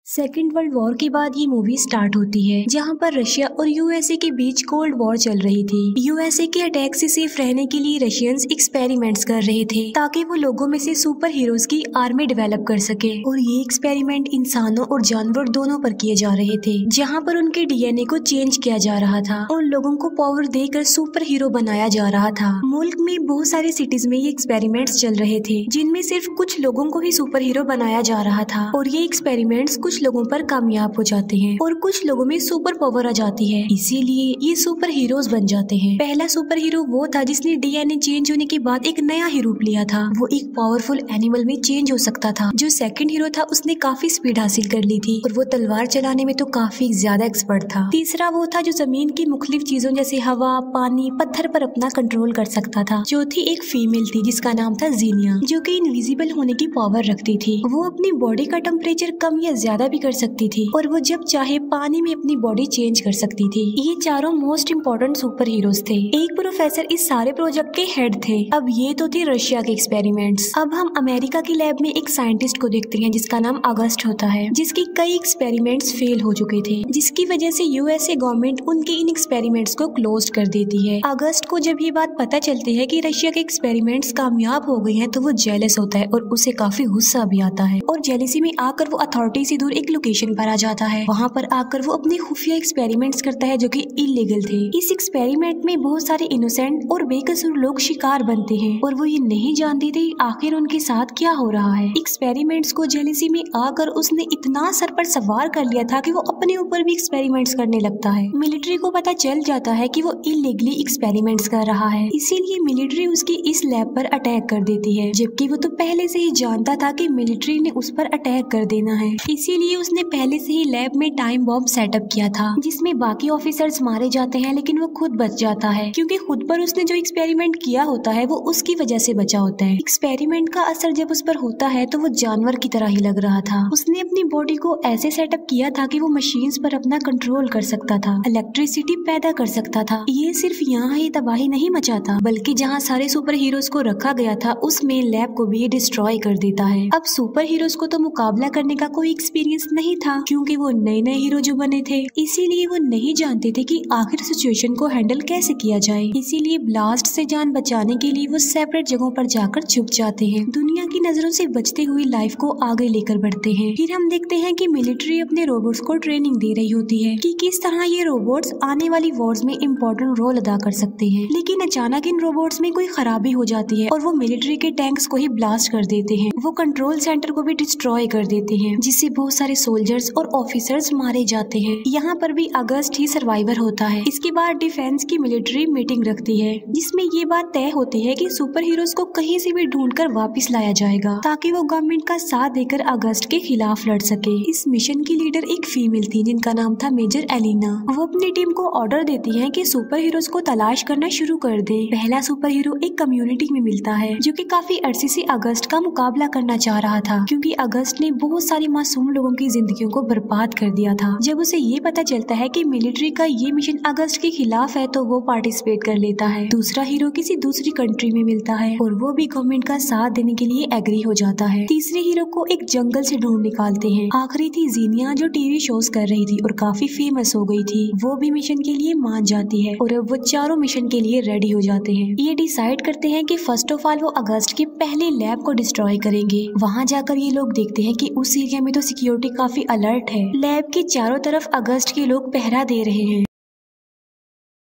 Second world war के बाद ये मूवी स्टार्ट होती है, जहां पर रशिया और यूएसए के बीच कोल्ड वॉर चल रही थी। यूएसए के अटैक से सेफ रहने के लिए रशियंस एक्सपेरिमेंट्स कर रहे थे ताकि वो लोगों में से सुपर हीरोज की आर्मी डेवलप कर सके, और ये एक्सपेरिमेंट इंसानों और जानवर दोनों पर किए जा रहे थे, जहां पर उनके डीएनए को चेंज किया जा रहा था और लोगों को पावर देकर सुपर हीरो बनाया जा रहा था। मुल्क में बहुत सारी सिटीज में ये एक्सपेरिमेंट्स चल रहे थे, जिनमें सिर्फ कुछ लोगों को ही सुपर हीरो बनाया जा रहा था, और ये एक्सपेरिमेंट्स कुछ लोगों पर कामयाब हो जाते हैं और कुछ लोगों में सुपर पावर आ जाती है, इसीलिए ये सुपर हीरोज बन जाते हैं। पहला सुपर हीरो वो था जिसने डीएनए चेंज होने के बाद एक नया ही रूप लिया था। वो एक पावरफुल एनिमल में चेंज हो सकता था। जो सेकंड हीरो था उसने काफी स्पीड हासिल कर ली थी और वो तलवार चलाने में तो काफी ज्यादा एक्सपर्ट था। तीसरा वो था जो जमीन की मुख्तलिफ चीजों जैसे हवा, पानी, पत्थर पर अपना कंट्रोल कर सकता था। चौथी एक फीमेल थी जिसका नाम था जीनिया, जो कि इनविजिबल होने की पावर रखती थी। वो अपनी बॉडी का टेम्परेचर कम या ज्यादा भी कर सकती थी और वो जब चाहे पानी में अपनी बॉडी चेंज कर सकती थी। ये चारों मोस्ट इम्पोर्टेंट सुपर हीरोज थे। एक प्रोफेसर इस सारे प्रोजेक्ट के हेड थे। अब ये तो थे रशिया के एक्सपेरिमेंट्स। अब हम अमेरिका की लैब में एक साइंटिस्ट को देखते हैं जिसका नाम अगस्ट होता है, जिसकी कई एक्सपेरिमेंट्स फेल हो चुके थे, जिसकी वजह से यूएसए गवर्नमेंट उनके इन एक्सपेरिमेंट्स को क्लोज कर देती है। अगस्ट को जब ये बात पता चलती है कि रशिया के एक्सपेरिमेंट्स कामयाब हो गए हैं तो वो जेलस होता है और उसे काफी गुस्सा भी आता है, और जेलसी में आकर वो अथॉरिटी से दूर एक लोकेशन पर आ जाता है। वहाँ पर आकर वो अपने खुफिया एक्सपेरिमेंट्स करता है जो कि इलीगल थे। इस एक्सपेरिमेंट में बहुत सारे इनोसेंट और बेकसूर लोग शिकार बनते हैं और वो ये नहीं जानते थे आखिर उनके साथ क्या हो रहा है। एक्सपेरिमेंट्स को जेलसी में आकर उसने इतना सर पर सवार कर लिया था कि वो अपने ऊपर भी एक्सपेरिमेंट्स करने लगता है। मिलिट्री को पता चल जाता है कि वो इलीगली एक्सपेरिमेंट्स कर रहा है, इसीलिए मिलिट्री उसकी इस लैब पर अटैक कर देती है, जबकि वो तो पहले से ही जानता था कि मिलिट्री ने उस पर अटैक कर देना है। इसीलिए उसने पहले से ही लैब में टाइम बॉम्ब सेटअप किया था, जिसमें बाकी ऑफिसर्स मारे जाते हैं लेकिन वो खुद बच जाता है, क्योंकि खुद पर उसने जो एक्सपेरिमेंट किया होता है वो उसकी वजह से बचा होता है। एक्सपेरिमेंट का असर जब उस पर होता है तो वो जानवर की तरह ही लग रहा था। उसने अपनी बॉडी को ऐसे सेटअप किया था कि वो मशीन्स पर अपना कंट्रोल कर सकता था, इलेक्ट्रिसिटी पैदा कर सकता था। ये सिर्फ यहाँ ही तबाही नहीं मचाता, बल्कि जहाँ सारे सुपर हीरोज को रखा गया था उसमें लैब को भी डिस्ट्रॉय कर देता है। अब सुपर हीरोज को तो मुकाबला करने का कोई एक्सपीरियंस नहीं था, क्योंकि वो नए नए हीरो जो बने थे, इसीलिए वो नहीं जानते थे कि आखिर सिचुएशन को हैंडल कैसे किया जाए। इसीलिए ब्लास्ट से जान बचाने के लिए वो सेपरेट जगहों पर जाकर छुप जाते हैं, दुनिया की नजरों से बचते हुए लाइफ को आगे लेकर बढ़ते हैं। फिर हम देखते हैं कि मिलिट्री अपने रोबोट्स को ट्रेनिंग दे रही होती है कि किस तरह ये रोबोट्स आने वाली वॉर्स में इम्पोर्टेंट रोल अदा कर सकते हैं। लेकिन अचानक इन रोबोट्स में कोई खराबी हो जाती है और वो मिलिट्री के टैंक्स को ही ब्लास्ट कर देते हैं। वो कंट्रोल सेंटर को भी डिस्ट्रॉय कर देते हैं, जिससे बहुत सारे सोल्जर्स और ऑफिसर्स मारे जाते हैं। यहाँ पर भी अगस्त ही सर्वाइवर होता है। इसके बाद डिफेंस की मिलिट्री मीटिंग रखती है, जिसमें ये बात तय होती है कि सुपर हीरोज को कहीं से भी ढूंढकर वापस लाया जाएगा ताकि वो गवर्नमेंट का साथ देकर अगस्त के खिलाफ लड़ सके। इस मिशन की लीडर एक फीमेल थी जिनका नाम था मेजर एलिना। वो अपनी टीम को ऑर्डर देती है कि सुपर हीरोज को तलाश करना शुरू कर दे। पहला सुपर हीरो एक कम्युनिटी में मिलता है जो कि काफी अरसे से अगस्त का मुकाबला करना चाह रहा था, क्योंकि अगस्त ने बहुत सारी मासूम लोगों की जिंदगियों को बर्बाद कर दिया था। जब उसे ये पता चलता है कि मिलिट्री का ये मिशन अगस्त के खिलाफ है तो वो पार्टिसिपेट कर लेता है। दूसरा हीरो किसी दूसरी कंट्री में मिलता है और वो भी गवर्नमेंट का साथ देने के लिए एग्री हो जाता है। तीसरे हीरो को एक जंगल से ढूंढ निकालते हैं। आखिरी थी जीनिया, जो टीवी शोज कर रही थी और काफी फेमस हो गई थी। वो भी मिशन के लिए मान जाती है और अब वो चारों मिशन के लिए रेडी हो जाते हैं। ये डिसाइड करते हैं कि फर्स्ट ऑफ ऑल वो अगस्त की पहले लैब को डिस्ट्रॉय करेंगे। वहाँ जाकर ये लोग देखते हैं कि उस एरिया में तो सिक्योरिटी काफी अलर्ट है। लैब के चारों तरफ अगस्त के लोग पहरा दे रहे हैं।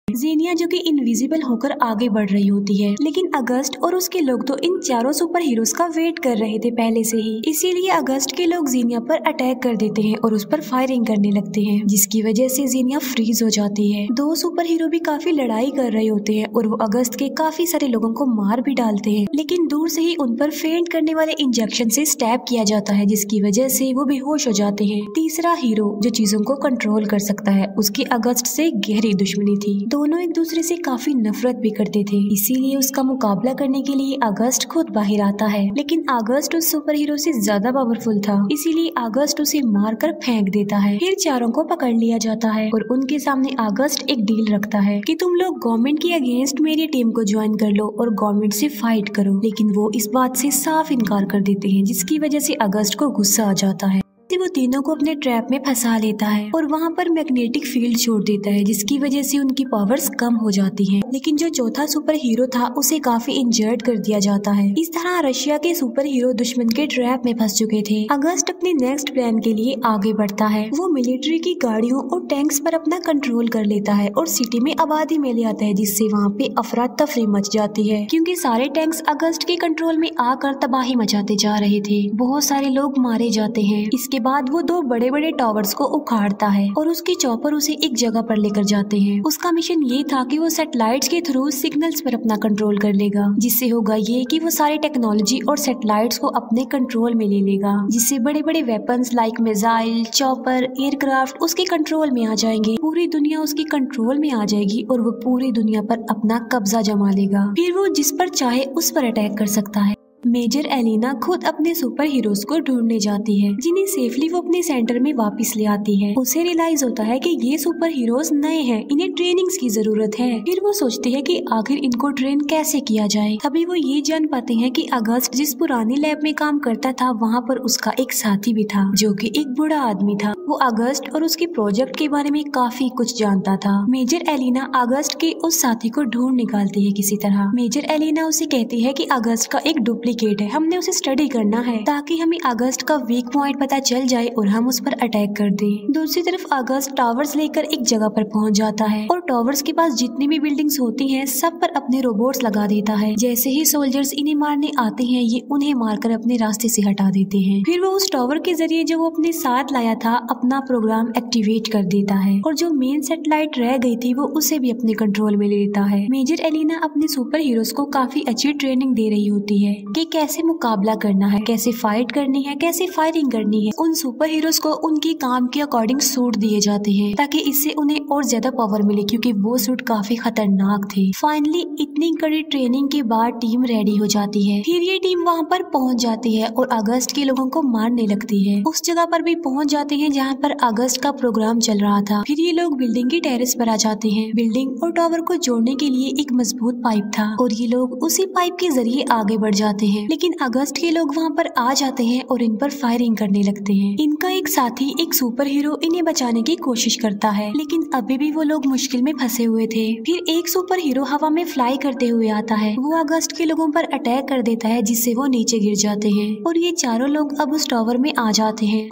जीनिया जो कि इनविजिबल होकर आगे बढ़ रही होती है, लेकिन अगस्त और उसके लोग तो इन चारों सुपर हीरोज का वेट कर रहे थे पहले से ही। इसीलिए अगस्त के लोग जीनिया पर अटैक कर देते हैं और उस पर फायरिंग करने लगते हैं, जिसकी वजह से जीनिया फ्रीज हो जाती है। दो सुपर हीरो भी काफी लड़ाई कर रहे होते हैं और वो अगस्त के काफी सारे लोगों को मार भी डालते हैं, लेकिन दूर से ही उन पर फेंट करने वाले इंजेक्शन से स्टैब किया जाता है, जिसकी वजह से वो बेहोश हो जाते हैं। तीसरा हीरो जो चीजों को कंट्रोल कर सकता है, उसकी अगस्त से गहरी दुश्मनी थी। दोनों एक दूसरे से काफी नफरत भी करते थे, इसीलिए उसका मुकाबला करने के लिए अगस्त खुद बाहर आता है। लेकिन अगस्त उस सुपर हीरो से ज्यादा पावरफुल था, इसीलिए अगस्त उसे मारकर फेंक देता है। फिर चारों को पकड़ लिया जाता है और उनके सामने अगस्त एक डील रखता है कि तुम लोग गवर्नमेंट के अगेंस्ट मेरी टीम को ज्वाइन कर लो और गवर्नमेंट से फाइट करो। लेकिन वो इस बात से साफ इनकार कर देते हैं, जिसकी वजह से अगस्त को गुस्सा आ जाता है। वो तीनों को अपने ट्रैप में फंसा लेता है और वहाँ पर मैग्नेटिक फील्ड छोड़ देता है, जिसकी वजह से उनकी पावर्स कम हो जाती हैं। लेकिन जो चौथा सुपर हीरो था उसे काफी इंजर्ड कर दिया जाता है। इस तरह रशिया के सुपर हीरो दुश्मन के ट्रैप में फंस चुके थे। अगस्त अपने नेक्स्ट प्लान के लिए आगे बढ़ता है। वो मिलिट्री की गाड़ियों और टैंक्स पर अपना कंट्रोल कर लेता है और सिटी में आबादी में ले आता है, जिससे वहाँ पे अफरा तफरी मच जाती है, क्योंकि सारे टैंक्स अगस्त के कंट्रोल में आकर तबाही मचाते जा रहे थे। बहुत सारे लोग मारे जाते हैं। इसके बाद वो दो बड़े बड़े टावर्स को उखाड़ता है और उसके चॉपर उसे एक जगह पर लेकर जाते हैं। उसका मिशन ये था कि वो सैटेलाइट्स के थ्रू सिग्नल्स पर अपना कंट्रोल कर लेगा, जिससे होगा ये कि वो सारी टेक्नोलॉजी और सैटेलाइट्स को अपने कंट्रोल में ले लेगा, जिससे बड़े बड़े weapons like missile, chopper, aircraft उसके कंट्रोल में आ जाएंगे। पूरी दुनिया उसके कंट्रोल में आ जाएगी और वो पूरी दुनिया पर अपना कब्जा जमा लेगा। फिर वो जिस पर चाहे उस पर अटैक कर सकता है। मेजर एलिना खुद अपने सुपर हीरोज को ढूंढने जाती है, जिन्हें सेफली वो अपने सेंटर में वापस ले आती है। उसे रियलाइज होता है कि ये सुपर हीरोज नए हैं, इन्हें ट्रेनिंग्स की जरूरत है। फिर वो सोचती है कि आखिर इनको ट्रेन कैसे किया जाए। तभी वो ये जान पाते हैं कि अगस्त जिस पुरानी लैब में काम करता था वहाँ पर उसका एक साथी भी था, जो कि एक बूढ़ा आदमी था। वो अगस्त और उसके प्रोजेक्ट के बारे में काफी कुछ जानता था। मेजर एलिना अगस्त के उस साथी को ढूंढ निकालती है किसी तरह। मेजर एलिना उसे कहती है कि अगस्त का एक डुप्लीकेट है, हमने उसे स्टडी करना है ताकि हमें अगस्त का वीक पॉइंट पता चल जाए और हम उस पर अटैक कर दें। दूसरी तरफ अगस्त टावर्स लेकर एक जगह पर पहुंच जाता है और टावर्स के पास जितनी भी बिल्डिंग्स होती हैं सब पर अपने रोबोट्स लगा देता है। जैसे ही सोल्जर्स इन्हें मारने आते हैं ये उन्हें मारकर अपने रास्ते से हटा देते हैं। फिर वो उस टावर के जरिए जो वो अपने साथ लाया था अपना प्रोग्राम एक्टिवेट कर देता है और जो मेन सैटेलाइट रह गई थी वो उसे भी अपने कंट्रोल में ले लेता है। मेजर एलिना अपने सुपर हीरोज को काफी अच्छी ट्रेनिंग दे रही होती है कि कैसे मुकाबला करना है, कैसे फाइट करनी है, कैसे फायरिंग करनी है। उन सुपर हीरोज को उनके काम के अकॉर्डिंग सूट दिए जाते हैं ताकि इससे उन्हें और ज्यादा पावर मिले, क्योंकि वो सूट काफी खतरनाक थे। फाइनली इतनी कड़ी ट्रेनिंग के बाद टीम रेडी हो जाती है। फिर ये टीम वहाँ पर पहुँच जाती है और अगस्त के लोगों को मारने लगती है। उस जगह पर भी पहुँच जाते हैं जहाँ पर अगस्त का प्रोग्राम चल रहा था। फिर ये लोग बिल्डिंग की टेरेस पर आ जाते हैं। बिल्डिंग और टावर को जोड़ने के लिए एक मजबूत पाइप था और ये लोग उसी पाइप के जरिए आगे बढ़ जाते हैं। लेकिन अगस्त के लोग वहाँ पर आ जाते हैं और इन पर फायरिंग करने लगते हैं। इनका एक साथी एक सुपर हीरो इन्हें बचाने की कोशिश करता है, लेकिन अभी भी वो लोग मुश्किल में फंसे हुए थे। फिर एक सुपर हीरो हवा में फ्लाई करते हुए आता है। वो अगस्त के लोगों पर अटैक कर देता है, जिससे वो नीचे गिर जाते हैं और ये चारों लोग अब उस टावर में आ जाते हैं।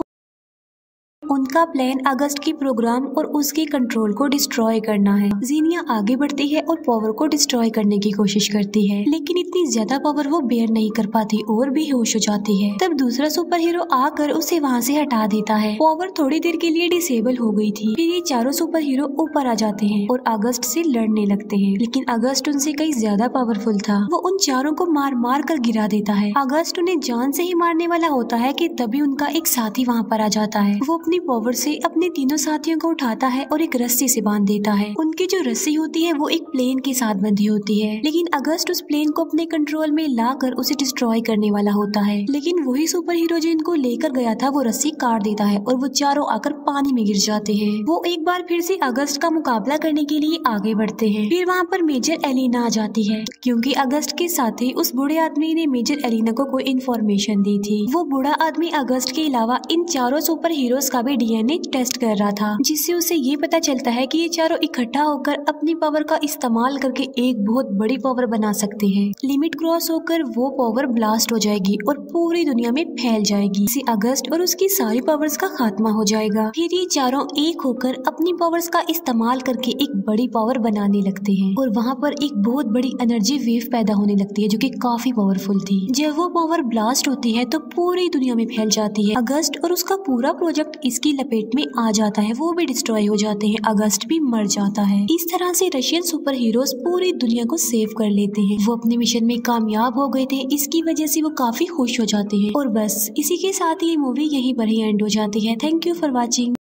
उनका प्लान अगस्त की प्रोग्राम और उसके कंट्रोल को डिस्ट्रॉय करना है। जीनिया आगे बढ़ती है और पावर को डिस्ट्रॉय करने की कोशिश करती है, लेकिन इतनी ज्यादा पावर वो बेयर नहीं कर पाती और बेहोश हो जाती है। तब दूसरा सुपर हीरो आकर उसे वहाँ से हटा देता है। पावर थोड़ी देर के लिए डिसेबल हो गई थी। फिर ये चारों सुपर हीरो ऊपर आ जाते हैं और अगस्त से लड़ने लगते हैं, लेकिन अगस्त उनसे कहीं ज्यादा पावरफुल था। वो उन चारों को मार मार कर गिरा देता है। अगस्त उन्हें जान से ही मारने वाला होता है कि तभी उनका एक साथी वहाँ पर आ जाता है। वो अपनी पावर से अपने तीनों साथियों को उठाता है और एक रस्सी से बांध देता है। उनकी जो रस्सी होती है वो एक प्लेन के साथ बंधी होती है, लेकिन अगस्त उस प्लेन को अपने कंट्रोल में लाकर उसे डिस्ट्रॉय करने वाला होता है। लेकिन वही सुपर हीरो जो इनको लेकर गया था वो रस्सी काट देता है और वो चारों आकर पानी में गिर जाते हैं। वो एक बार फिर से अगस्त का मुकाबला करने के लिए आगे बढ़ते हैं। फिर वहाँ पर मेजर एलिना आ जाती है, क्योंकि अगस्त के साथ ही उस बूढ़े आदमी ने मेजर एलिना को कोई इन्फॉर्मेशन दी थी। वो बूढ़ा आदमी अगस्त के अलावा इन चारों सुपर हीरोज का भी डीएनए टेस्ट कर रहा था, जिससे उसे ये पता चलता है कि ये चारों इकट्ठा होकर अपनी पावर का इस्तेमाल करके एक बहुत बड़ी पावर बना सकते हैं। लिमिट क्रॉस होकर वो पावर ब्लास्ट हो जाएगी और पूरी दुनिया में फैल जाएगी। इससे अगस्त और उसकी सारी पावर्स का खात्मा हो जाएगा। फिर ये चारों एक होकर अपनी पावर्स का इस्तेमाल करके एक बड़ी पावर बनाने लगते हैं और वहाँ पर एक बहुत बड़ी एनर्जी वेव पैदा होने लगती है, जो कि काफी पावरफुल थी। जब वो पावर ब्लास्ट होती है तो पूरी दुनिया में फैल जाती है। अगस्त और उसका पूरा प्रोजेक्ट इसकी लपेट में आ जाता है। वो भी डिस्ट्रॉय हो जाते हैं। अगस्त भी मर जाता है। इस तरह से रशियन सुपर हीरोज पूरी दुनिया को सेव कर लेते हैं। वो अपने मिशन में कामयाब हो गए थे, इसकी वजह से वो काफी खुश हो जाते हैं। और बस इसी के साथ ये मूवी यहीं पर ही एंड हो जाती है। Thank you for watching.